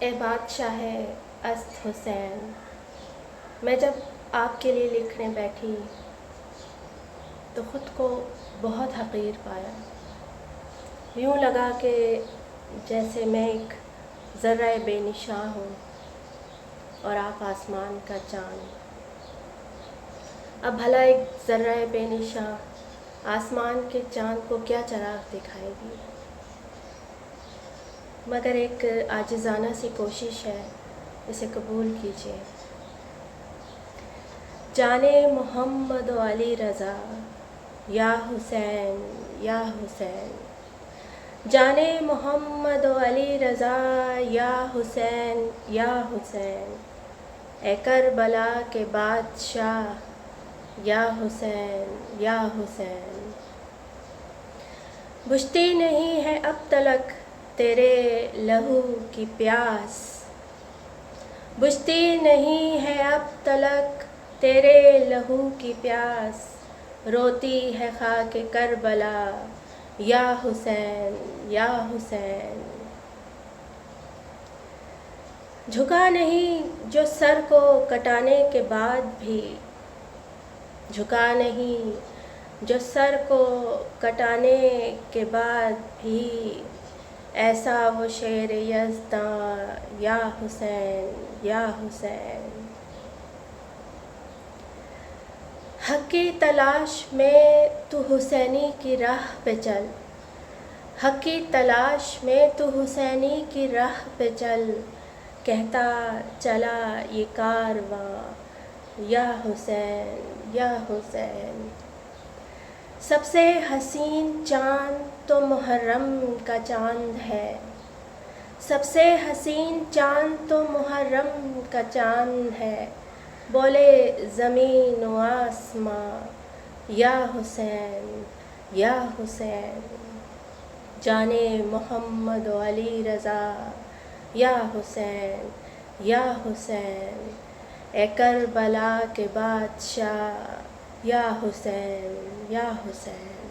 اے بادشاہ است حسین، میں جب آپ کے لیے لکھنے بیٹھی تو خود کو بہت حقیر پایا۔ یوں لگا کہ جیسے میں ایک ذرہ بے نشاں ہوں اور آپ آسمان کا چاند۔ اب بھلا ایک ذرہ بے نشاں آسمان کے چاند کو کیا چراغ دکھائے گی؟ مگر ایک عاجزانہ سی کوشش ہے، اسے قبول کیجیے۔ جانے محمد و علی رضا، یا حسین یا حسین، جانے محمد و علی رضا، یا حسین یا حسین، اے کربلا کے بادشاہ، یا حسین یا حسین۔ بجھتی نہیں ہے اب تلک تیرے لہو کی پیاس، بجھتی نہیں ہے اب تلک تیرے لہو کی پیاس، روتی ہے خاک کربلا، یا حسین یا حسین۔ جھکا نہیں جو سر کو کٹانے کے بعد بھی، جھکا نہیں جو سر کو کٹانے کے بعد بھی، ایسا وہ شیر یزداں، یا حسین یا حسین۔ حق کی تلاش میں تو حسینی کی راہ پہ چل، حق کی تلاش میں تو حسینی کی راہ پہ چل، کہتا چلا یہ کارواں، یا حسین یا حسین۔ سب سے حسین چاند تو محرم کا چاند ہے، سب سے حسین چاند تو محرم کا چاند ہے، بولے زمین و آسماں، یا حسین یا حسین۔ جانے محمد و علی رضا، یا حسین یا حسین، اے کربلا کے بادشاہ، یا حسین یا حسین۔